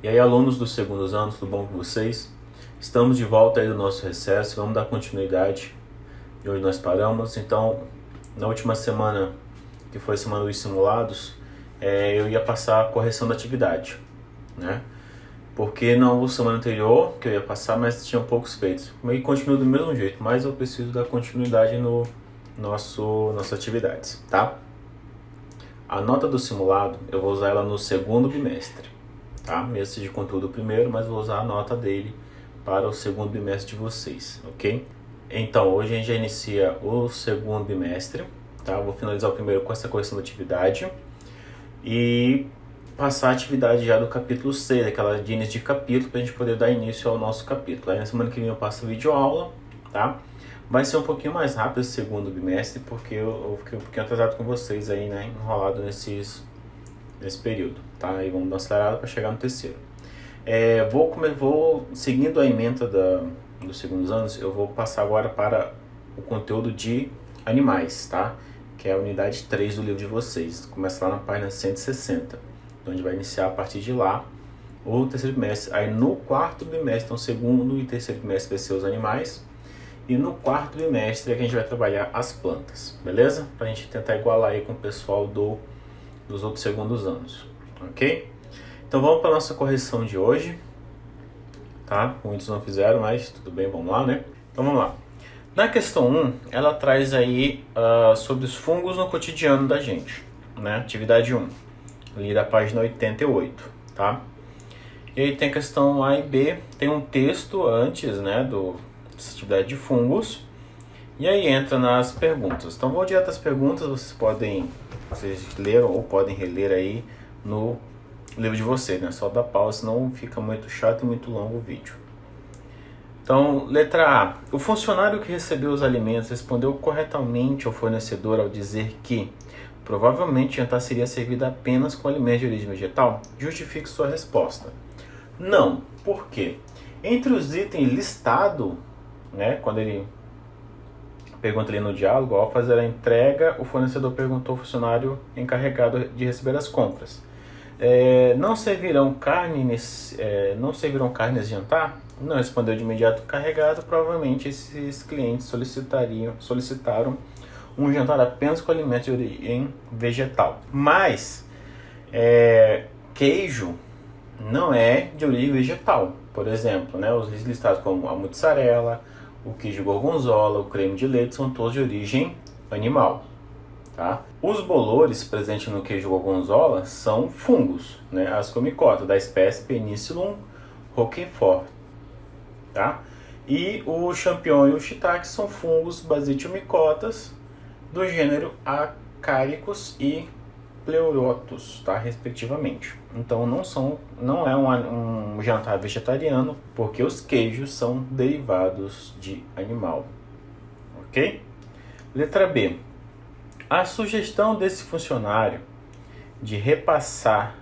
E aí, alunos dos segundos anos, tudo bom com vocês? Estamos de volta aí do nosso recesso, vamos dar continuidade de onde nós paramos. Então, na última semana, que foi a semana dos simulados, eu ia passar a correção da atividade, né? Porque na semana anterior que eu ia passar, mas tinha poucos feitos. E continua do mesmo jeito, mas eu preciso dar continuidade no nossas atividades, tá? A nota do simulado, eu vou usar ela no segundo bimestre, tá? Mesmo de conteúdo primeiro, mas vou usar a nota dele para o segundo bimestre de vocês, ok? Então, hoje a gente já inicia o segundo bimestre, tá? Vou finalizar o primeiro com essa correção da atividade e passar a atividade já do capítulo 6, aquela de início de capítulo, para a gente poder dar início ao nosso capítulo. Aí na semana que vem eu passo a videoaula, tá? Vai ser um pouquinho mais rápido esse segundo bimestre, porque eu fiquei um pouquinho atrasado com vocês aí, né? Enrolado nesse período, tá? E vamos dar uma acelerada para chegar no terceiro. Vou seguindo a ementa dos segundos anos, eu vou passar agora para o conteúdo de animais, tá? Que é a unidade 3 do livro de vocês. Começa lá na página 160, onde vai iniciar a partir de lá o terceiro bimestre. Aí no quarto bimestre, então segundo e terceiro bimestre vai ser os animais. E no quarto bimestre é que a gente vai trabalhar as plantas, beleza? Pra gente tentar igualar aí com o pessoal dos outros segundos anos, ok? Então vamos para a nossa correção de hoje, tá? Muitos não fizeram, mas tudo bem, vamos lá, né? Então vamos lá. Na questão 1, ela traz aí sobre os fungos no cotidiano da gente, né? Atividade 1, ali da página 88, tá? E aí tem a questão A e B, tem um texto antes, né, dessa atividade de fungos, e aí entra nas perguntas. Então vou direto às perguntas, vocês leram ou podem reler aí no livro de vocês, né? Só dá pausa, senão fica muito chato e muito longo o vídeo. Então, letra A. O funcionário que recebeu os alimentos respondeu corretamente ao fornecedor ao dizer que provavelmente o jantar seria servido apenas com alimentos de origem vegetal? Justifique sua resposta. Não. Por quê? Entre os itens listados, né, quando ele pergunta ali no diálogo, ao fazer a entrega, o fornecedor perguntou ao funcionário encarregado de receber as compras. Não servirão carne nesse jantar? Não respondeu de imediato o carregado. Provavelmente esses clientes solicitaram um jantar apenas com alimentos de origem vegetal. Mas queijo não é de origem vegetal. Por exemplo, né, os listados como a mussarela, o queijo gorgonzola, o creme de leite são todos de origem animal. Tá? Os bolores presentes no queijo gorgonzola são fungos, né? Ascomycota, da espécie Penicillium roquefort. Tá? E o champignon e o shiitake são fungos basitiomycotas do gênero Acaricus e Pleurotus, tá? Respectivamente. Então não é um jantar vegetariano, porque os queijos são derivados de animal. Ok? Letra B. A sugestão desse funcionário de repassar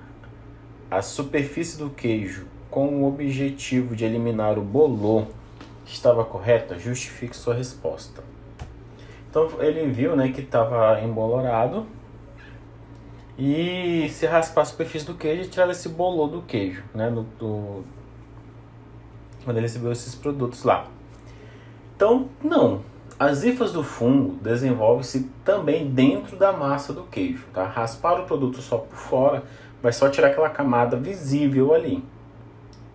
a superfície do queijo com o objetivo de eliminar o bolor estava correta? Justifique sua resposta. Então ele viu, né, que estava embolorado e se raspar a superfície do queijo, tirava esse bolor do queijo, né, quando ele recebeu esses produtos lá. Então, não. As hifas do fungo desenvolvem-se também dentro da massa do queijo, tá? Raspar o produto só por fora vai só tirar aquela camada visível ali,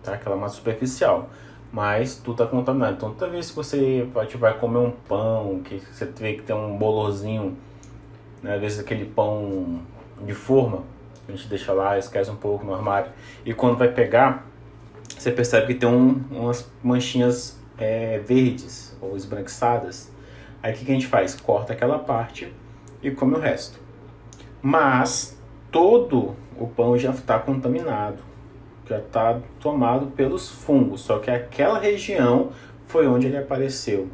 tá? Aquela massa superficial, mas tudo está contaminado. Então, toda vez que você vai comer um pão, que você vê que tem um bolorzinho, né? Às vezes aquele pão de forma, a gente deixa lá, esquece um pouco no armário, e quando vai pegar, você percebe que tem umas manchinhas verdes ou esbranquiçadas. Aí o que a gente faz? Corta aquela parte e come o resto. Mas todo o pão já está contaminado, já está tomado pelos fungos, só que aquela região foi onde ele apareceu,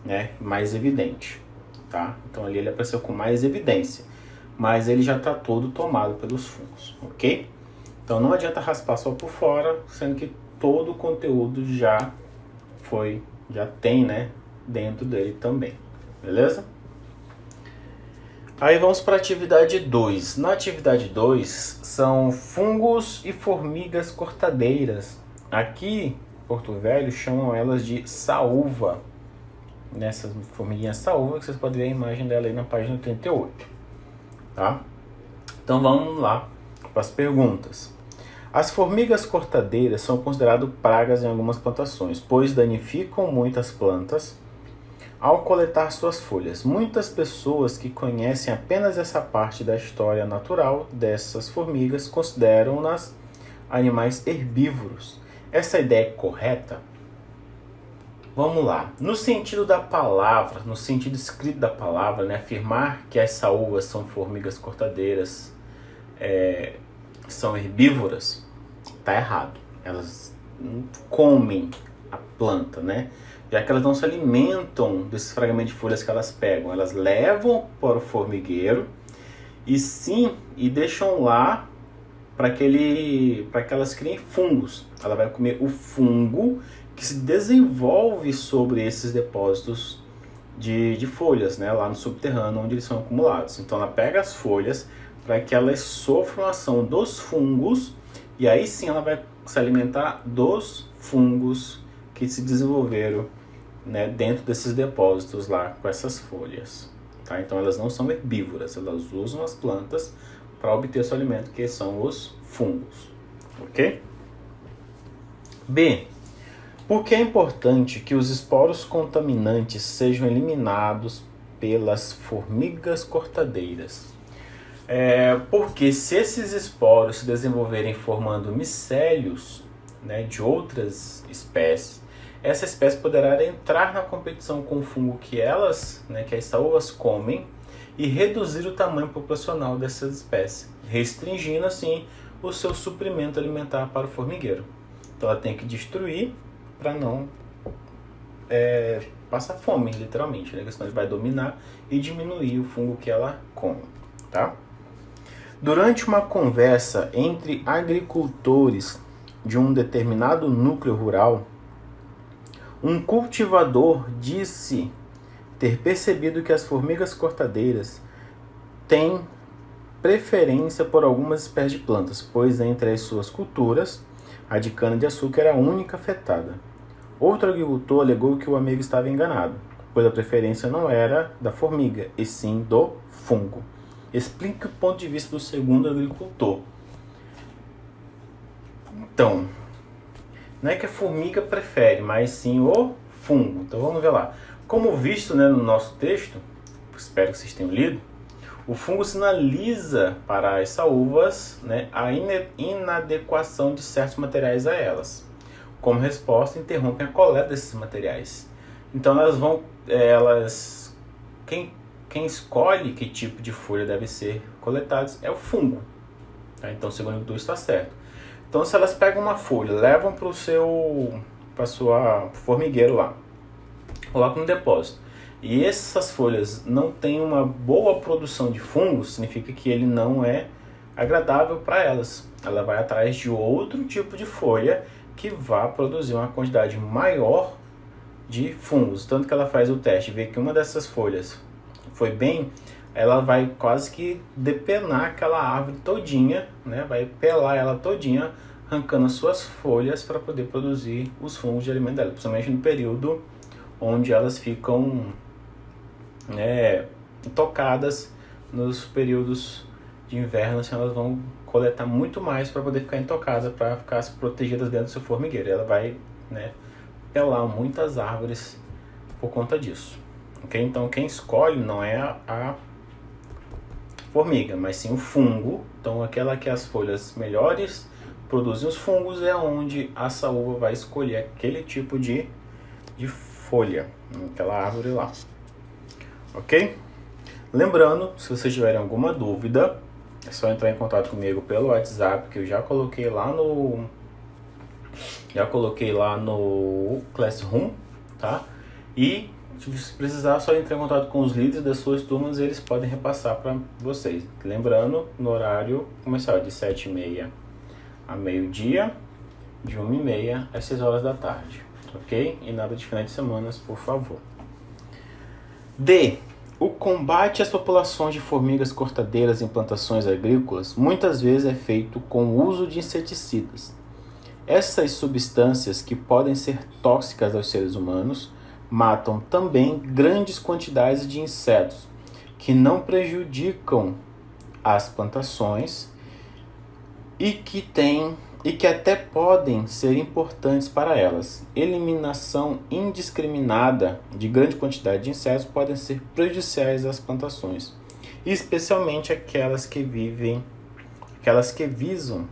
né, mais evidente, tá? Então ali ele apareceu com mais evidência, mas ele já está todo tomado pelos fungos, ok? Então não adianta raspar só por fora, sendo que todo o conteúdo já tem, né, dentro dele também, beleza? Aí vamos para a atividade 2. Na atividade 2 são fungos e formigas cortadeiras. Aqui, Porto Velho, chamam elas de saúva. Nessas formiguinhas saúva, que vocês podem ver a imagem dela aí na página 38. Tá? Então vamos lá para as perguntas. As formigas cortadeiras são consideradas pragas em algumas plantações, pois danificam muitas plantas ao coletar suas folhas. Muitas pessoas que conhecem apenas essa parte da história natural dessas formigas consideram-nas animais herbívoros. Essa ideia é correta? Vamos lá. No sentido da palavra, no sentido escrito da palavra, né, afirmar que as saúvas são formigas cortadeiras, são herbívoras, está errado. Elas comem a planta, né? Já que elas não se alimentam desses fragmentos de folhas que elas pegam, elas levam para o formigueiro e deixam lá para que elas criem fungos. Ela vai comer o fungo que se desenvolve sobre esses depósitos de folhas, né, lá no subterrâneo onde eles são acumulados. Então ela pega as folhas para que elas sofram a ação dos fungos e aí sim ela vai se alimentar dos fungos que se desenvolveram, né, dentro desses depósitos lá com essas folhas. Tá? Então elas não são herbívoras, elas usam as plantas para obter seu alimento, que são os fungos. Ok? B. Por que é importante que os esporos contaminantes sejam eliminados pelas formigas cortadeiras? Porque se esses esporos se desenvolverem formando micélios, né, de outras espécies, essa espécie poderá entrar na competição com o fungo que que as saúvas comem e reduzir o tamanho populacional dessas espécies, restringindo assim o seu suprimento alimentar para o formigueiro. Então ela tem que destruir para não passar fome, literalmente, né? Porque senão ele vai dominar e diminuir o fungo que ela come, tá? Durante uma conversa entre agricultores de um determinado núcleo rural, um cultivador disse ter percebido que as formigas cortadeiras têm preferência por algumas espécies de plantas, pois entre as suas culturas, a de cana-de-açúcar era a única afetada. Outro agricultor alegou que o amigo estava enganado, pois a preferência não era da formiga, e sim do fungo. Explique o ponto de vista do segundo agricultor. Então, não é que a formiga prefere, mas sim o fungo. Então vamos ver lá. Como visto, né, no nosso texto, espero que vocês tenham lido, o fungo sinaliza para as saúvas, né, a inadequação de certos materiais a elas. Como resposta, interrompem a coleta desses materiais. Então quem escolhe que tipo de folha deve ser coletado é o fungo. Tá? Então, segundo o agricultor, está certo. Então, se elas pegam uma folha, levam para o formigueiro lá, colocam no depósito, e essas folhas não têm uma boa produção de fungos, significa que ele não é agradável para elas. Ela vai atrás de outro tipo de folha que vá produzir uma quantidade maior de fungos. Tanto que ela faz o teste, vê que uma dessas folhas foi bem, ela vai quase que depenar aquela árvore todinha, né? Vai pelar ela todinha, arrancando as suas folhas para poder produzir os fungos de alimento dela, principalmente no período onde elas ficam, né, intocadas. Nos períodos de inverno, assim, elas vão coletar muito mais para poder ficar intocada, para ficar protegidas dentro do seu formigueiro. Ela vai, né, pelar muitas árvores por conta disso. Okay? Então quem escolhe não é a formiga, mas sim o fungo. Então aquela que as folhas melhores produzem os fungos é onde a saúva vai escolher aquele tipo de folha, aquela árvore lá. Ok? Lembrando, se vocês tiverem alguma dúvida, é só entrar em contato comigo pelo WhatsApp, que eu já coloquei lá no Classroom, tá? E se precisar, só entrar em contato com os líderes das suas turmas, eles podem repassar para vocês. Lembrando, no horário comercial de 7h30 a meio-dia, de 1h30 às 6 horas da tarde, ok? E nada de finais de semana, por favor. D. O combate às populações de formigas cortadeiras em plantações agrícolas muitas vezes é feito com o uso de inseticidas. Essas substâncias, que podem ser tóxicas aos seres humanos, matam também grandes quantidades de insetos, que não prejudicam as plantações e que até podem ser importantes para elas. Eliminação indiscriminada de grande quantidade de insetos podem ser prejudiciais às plantações, especialmente aquelas que visam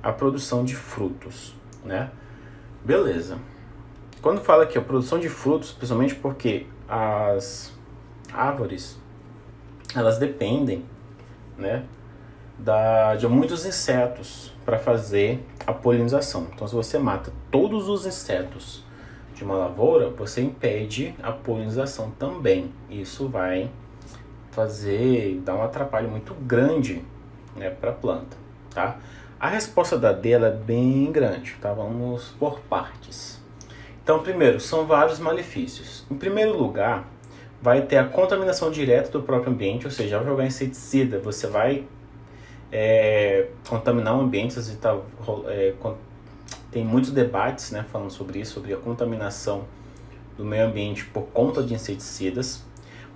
a produção de frutos, né? Beleza. Quando fala aqui a produção de frutos, principalmente porque as árvores, elas dependem, né, de muitos insetos para fazer a polinização. Então, se você mata todos os insetos de uma lavoura, você impede a polinização também. Isso vai dar um atrapalho muito grande, né, para a planta, tá? A resposta da D é bem grande, tá? Vamos por partes. Então, primeiro, são vários malefícios. Em primeiro lugar, vai ter a contaminação direta do próprio ambiente, ou seja, ao jogar inseticida, você vai contaminar o ambiente. Tem muitos debates, né, falando sobre isso, sobre a contaminação do meio ambiente por conta de inseticidas.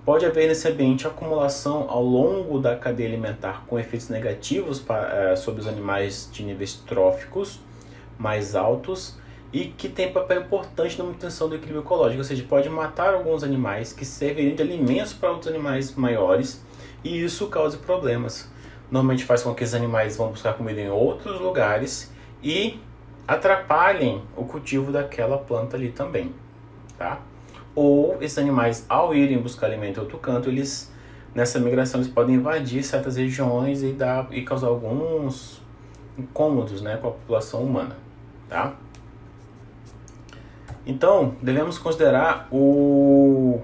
Pode haver nesse ambiente acumulação ao longo da cadeia alimentar com efeitos negativos sobre os animais de níveis tróficos mais altos e que tem papel importante na manutenção do equilíbrio ecológico, ou seja, pode matar alguns animais que serviriam de alimentos para outros animais maiores e isso causa problemas. Normalmente faz com que esses animais vão buscar comida em outros lugares e atrapalhem o cultivo daquela planta ali também, tá? Ou esses animais, ao irem buscar alimento em outro canto, nessa migração eles podem invadir certas regiões e causar alguns incômodos, né, com a população humana, tá? Então, devemos considerar o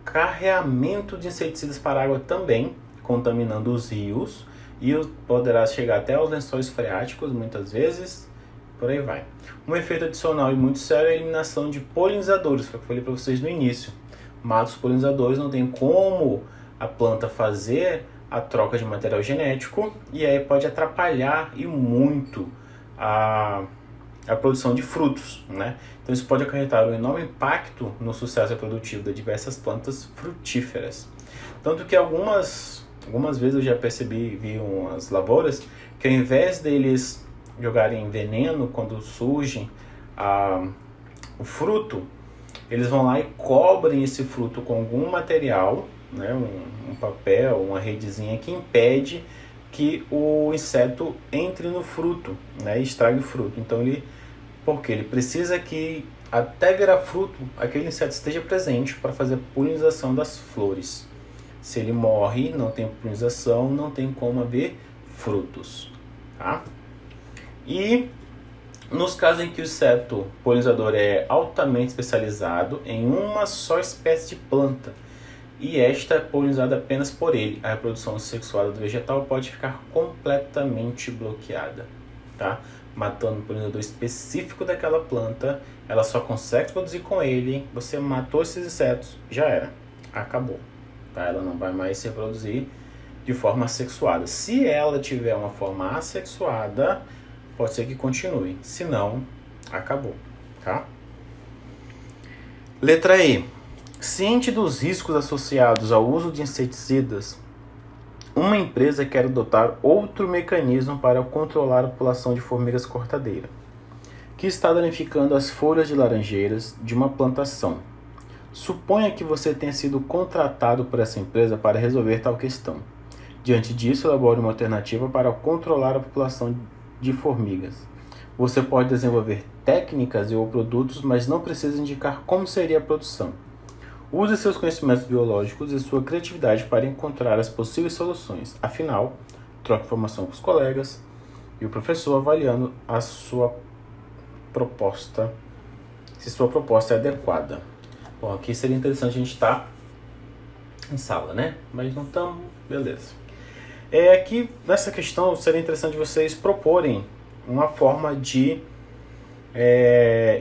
carreamento de inseticidas para a água também, contaminando os rios, e poderá chegar até aos lençóis freáticos, muitas vezes, por aí vai. Um efeito adicional e muito sério é a eliminação de polinizadores, que eu falei para vocês no início. Mata os polinizadores, não tem como a planta fazer a troca de material genético, e aí pode atrapalhar e muito a produção de frutos, né? Então isso pode acarretar um enorme impacto no sucesso reprodutivo de diversas plantas frutíferas. Tanto que algumas vezes eu já vi umas lavouras que ao invés deles jogarem veneno quando surge o fruto, eles vão lá e cobrem esse fruto com algum material, né, um papel, uma redezinha que impede que o inseto entre no fruto, né, e estrague o fruto. Então porque ele precisa que até virar fruto, aquele inseto esteja presente para fazer a polinização das flores. Se ele morre, não tem polinização, não tem como haver frutos, tá? E nos casos em que o inseto polinizador é altamente especializado em uma só espécie de planta e esta é polinizada apenas por ele, a reprodução sexual do vegetal pode ficar completamente bloqueada, tá? Matando o polinizador específico daquela planta, ela só consegue produzir com ele, você matou esses insetos, já era, acabou, tá? Ela não vai mais se reproduzir de forma assexuada. Se ela tiver uma forma assexuada, pode ser que continue, se não, acabou, tá? Letra E. Ciente dos riscos associados ao uso de inseticidas, uma empresa quer adotar outro mecanismo para controlar a população de formigas cortadeiras, que está danificando as folhas de laranjeiras de uma plantação. Suponha que você tenha sido contratado por essa empresa para resolver tal questão. Diante disso, elabore uma alternativa para controlar a população de formigas. Você pode desenvolver técnicas ou produtos, mas não precisa indicar como seria a produção. Use seus conhecimentos biológicos e sua criatividade para encontrar as possíveis soluções. Afinal, troque informação com os colegas e o professor avaliando a sua proposta, se sua proposta é adequada. Bom, aqui seria interessante a gente estar em sala, né? Mas não estamos, beleza. Aqui, nessa questão, seria interessante vocês proporem uma forma de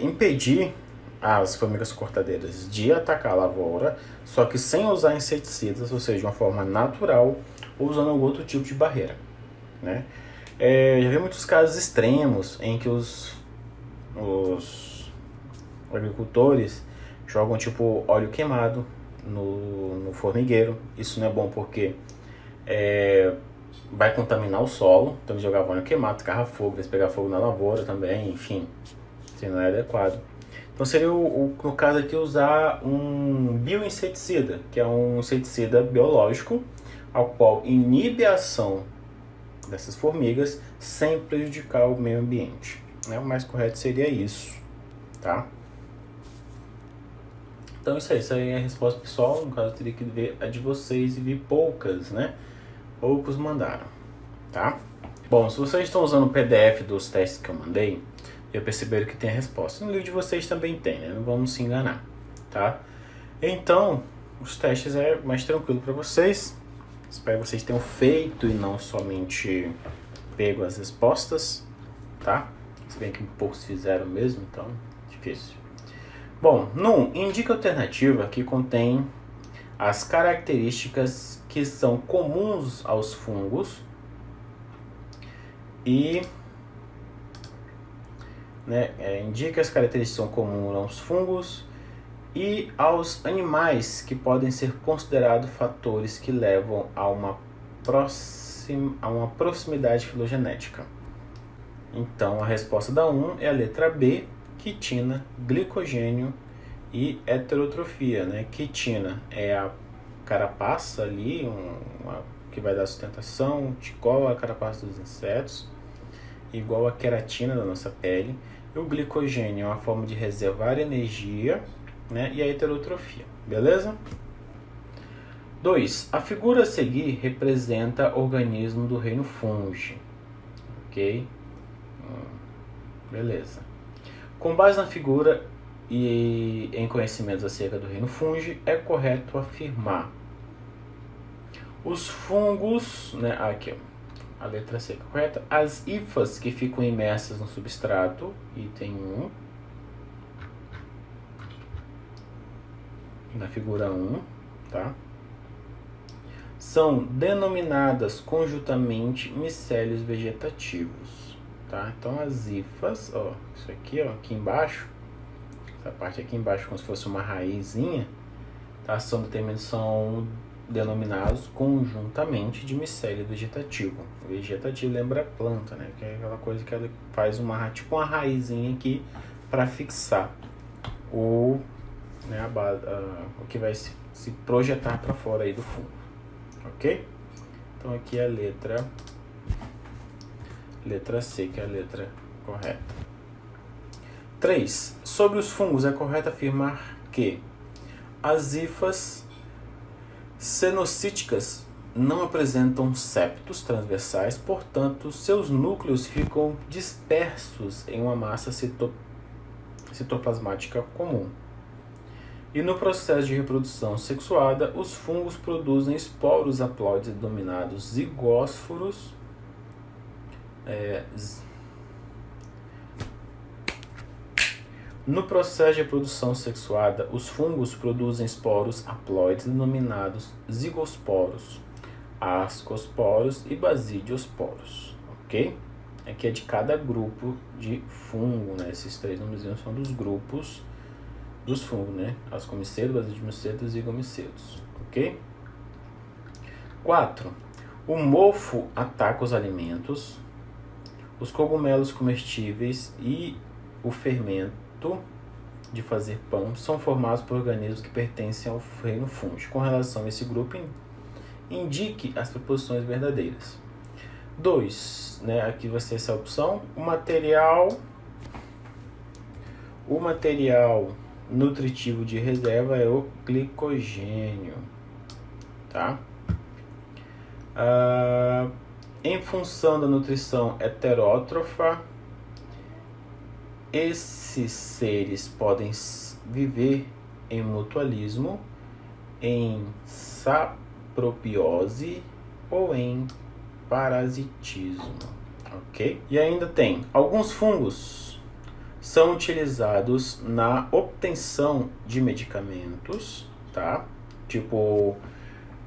impedir as formigas cortadeiras de atacar a lavoura, só que sem usar inseticidas, ou seja, de uma forma natural, ou usando algum outro tipo de barreira, né? Já vi muitos casos extremos em que os agricultores jogam tipo óleo queimado no formigueiro. Isso não é bom porque vai contaminar o solo. Então eles jogavam óleo queimado, tacava fogo, eles pegavam fogo na lavoura também, enfim, se não é adequado. Então seria no caso aqui usar um bioinseticida, que é um inseticida biológico, ao qual inibe a ação dessas formigas sem prejudicar o meio ambiente, né? O mais correto seria isso, tá? Então isso aí é a resposta pessoal. No caso eu teria que ver a de vocês e vi poucas, né? Poucos mandaram, tá? Bom, se vocês estão usando o PDF dos testes que eu mandei, já perceberam que tem a resposta. No livro de vocês também tem, né? Não vamos se enganar, tá? Então, os testes é mais tranquilo para vocês. Espero que vocês tenham feito e não somente pego as respostas, tá? Se bem que poucos fizeram mesmo, então difícil. Bom, indica a alternativa que contém as características que são comuns aos fungos e indica as características que são comuns aos fungos e aos animais que podem ser considerados fatores que levam a uma proximidade filogenética. Então a resposta da 1 é a letra B, quitina, glicogênio e heterotrofia, né? Quitina é a carapaça ali, que vai dar sustentação, igual a carapaça dos insetos, igual a queratina da nossa pele. E o glicogênio é uma forma de reservar energia, né? E a heterotrofia, beleza? 2. A figura a seguir representa organismo do reino fungi, ok? Beleza. Com base na figura e em conhecimentos acerca do reino fungi, é correto afirmar: os fungos, né? Aqui, ó, a letra C, correta? As hifas que ficam imersas no substrato, item 1, na figura 1, tá? São denominadas conjuntamente micélios vegetativos, tá? Então as hifas, ó, isso aqui, ó, aqui embaixo, essa parte aqui embaixo como se fosse uma raizinha, tá? São denominados conjuntamente de micélio vegetativo. O vegetativo lembra planta, né? Que é aquela coisa que ela faz tipo uma raizinha aqui para fixar o que vai se projetar para fora aí do fungo, ok? Então aqui é a letra C, que é a letra correta. 3. Sobre os fungos, é correto afirmar que as hifas cenocíticas não apresentam septos transversais, portanto, seus núcleos ficam dispersos em uma massa citoplasmática comum. E no processo de reprodução sexuada, os fungos produzem esporos haploides denominados zigósporos. No processo de reprodução sexuada, os fungos produzem esporos haploides denominados zigosporos, ascosporos e basidiosporos, ok? Aqui é de cada grupo de fungo, né? Esses 3 nomes são dos grupos dos fungos, né? Ascomicetos, basidiomicetos e zigomicetos, ok? 4. O mofo ataca os alimentos, os cogumelos comestíveis e o fermento de fazer pão são formados por organismos que pertencem ao reino fungi. Com relação a esse grupo, indique as proposições verdadeiras. 2, né? Aqui vai ser essa opção. O material nutritivo de reserva é o glicogênio, tá? Em função da nutrição heterótrofa, esses seres podem viver em mutualismo, em saprobiose ou em parasitismo, ok? E ainda tem alguns fungos são utilizados na obtenção de medicamentos, tá? Tipo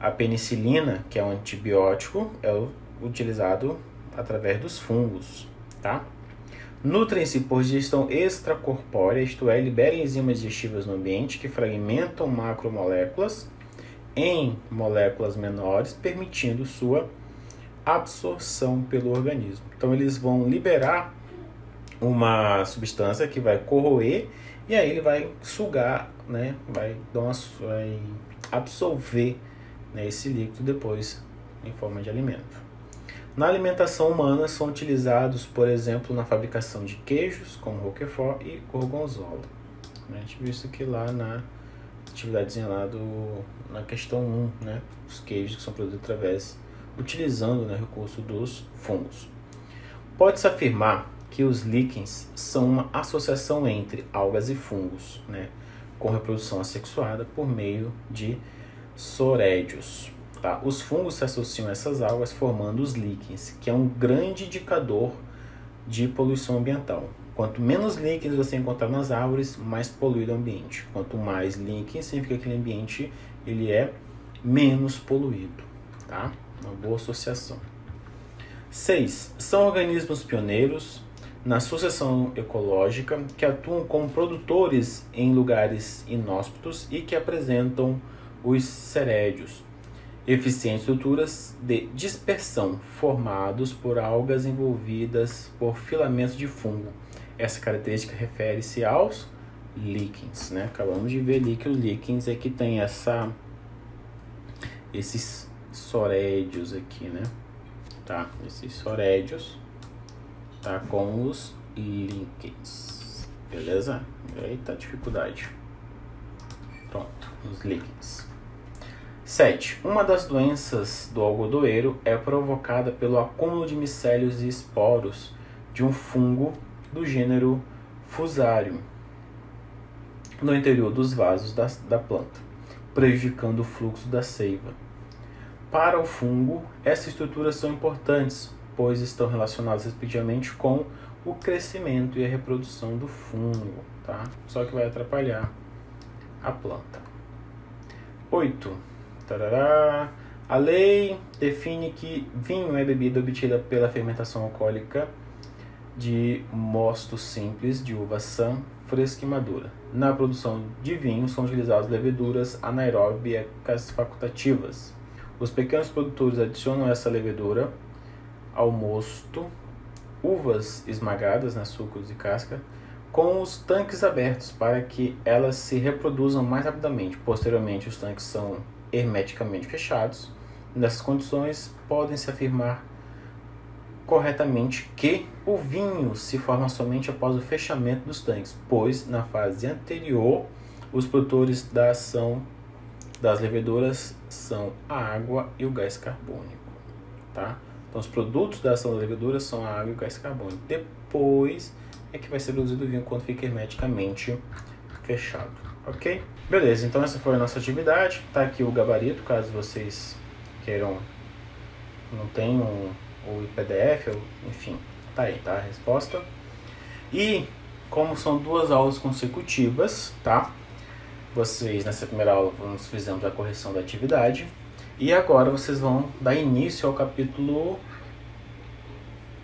a penicilina, que é um antibiótico, é utilizado através dos fungos, tá? Nutrem-se por digestão extracorpórea, isto é, liberam enzimas digestivas no ambiente que fragmentam macromoléculas em moléculas menores, permitindo sua absorção pelo organismo. Então eles vão liberar uma substância que vai corroer e aí ele vai sugar, né? vai absorver, né, esse líquido depois em forma de alimento. Na alimentação humana são utilizados, por exemplo, na fabricação de queijos, como Roquefort e Gorgonzola. A gente viu isso aqui lá na atividadezinha lá na questão 1, né? Os queijos que são produzidos utilizando, né, o recurso dos fungos. Pode-se afirmar que os líquens são uma associação entre algas e fungos, né, com reprodução assexuada por meio de sorédios. Tá? Os fungos se associam a essas algas formando os líquens, que é um grande indicador de poluição ambiental. Quanto menos líquens você encontrar nas árvores, mais poluído é o ambiente. Quanto mais líquens, significa que aquele ambiente ele é menos poluído. Tá? Uma boa associação. 6. São organismos pioneiros na sucessão ecológica que atuam como produtores em lugares inóspitos e que apresentam os serédios, eficientes estruturas de dispersão formados por algas envolvidas por filamentos de fungo. Essa característica refere-se aos líquens, né? Acabamos de ver ali que os líquens é que tem esses sorédios aqui, né? Tá? Esses sorédios, tá? Com os líquens, beleza? Eita, dificuldade. Pronto, os líquens. 7. Uma das doenças do algodoeiro é provocada pelo acúmulo de micélios e esporos de um fungo do gênero Fusarium no interior dos vasos da planta, prejudicando o fluxo da seiva. Para o fungo, essas estruturas são importantes, pois estão relacionadas respectivamente com o crescimento e a reprodução do fungo, tá? Só que vai atrapalhar a planta. 8. A lei define que vinho é bebida obtida pela fermentação alcoólica de mosto simples de uva sã, fresca e madura. Na produção de vinho são utilizadas leveduras anaeróbicas facultativas. Os pequenos produtores adicionam essa levedura ao mosto, uvas esmagadas, sucos e casca, com os tanques abertos para que elas se reproduzam mais rapidamente. Posteriormente, os tanques são hermeticamente fechados. Nessas condições, pode-se afirmar corretamente que o vinho se forma somente após o fechamento dos tanques, pois na fase anterior, os produtores da ação das leveduras são a água e o gás carbônico. Tá? Então, os produtos da ação das leveduras são a água e o gás carbônico. Depois é que vai ser produzido o vinho quando fica hermeticamente fechado. Ok? Beleza, então essa foi a nossa atividade. Tá aqui o gabarito, caso vocês queiram, não tenham o PDF, enfim, tá aí, tá a resposta. E como são 2 aulas consecutivas, tá? Vocês, nessa primeira aula, nós fizemos a correção da atividade. E agora vocês vão dar início ao capítulo,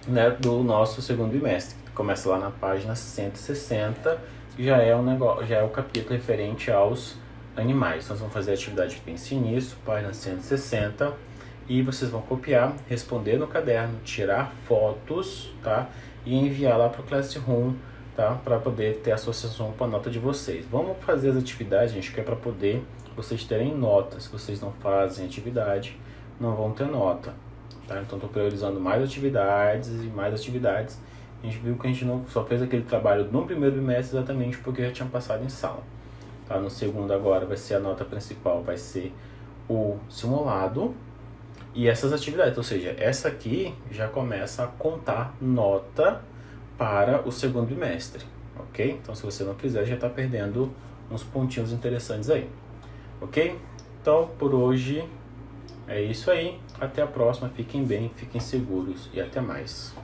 né, do nosso segundo bimestre. Começa lá na página 160, já é o capítulo referente aos animais. Nós vamos fazer a atividade Pense Nisso, página 160, e vocês vão copiar, responder no caderno, tirar fotos, tá? E enviar lá para o Classroom, tá? Para poder ter associação com a nota de vocês. Vamos fazer as atividades, gente, que é para poder vocês terem nota. Se vocês não fazem atividade, não vão ter nota, tá? Então estou priorizando mais atividades e mais atividades. A gente viu que a gente não só fez aquele trabalho no primeiro bimestre exatamente porque já tinha passado em sala. Tá? No segundo agora vai ser a nota principal, vai ser o simulado e essas atividades. Ou seja, essa aqui já começa a contar nota para o segundo bimestre. Ok? Então se você não fizer, já está perdendo uns pontinhos interessantes aí. Ok? Então por hoje é isso aí. Até a próxima. Fiquem bem, fiquem seguros e até mais.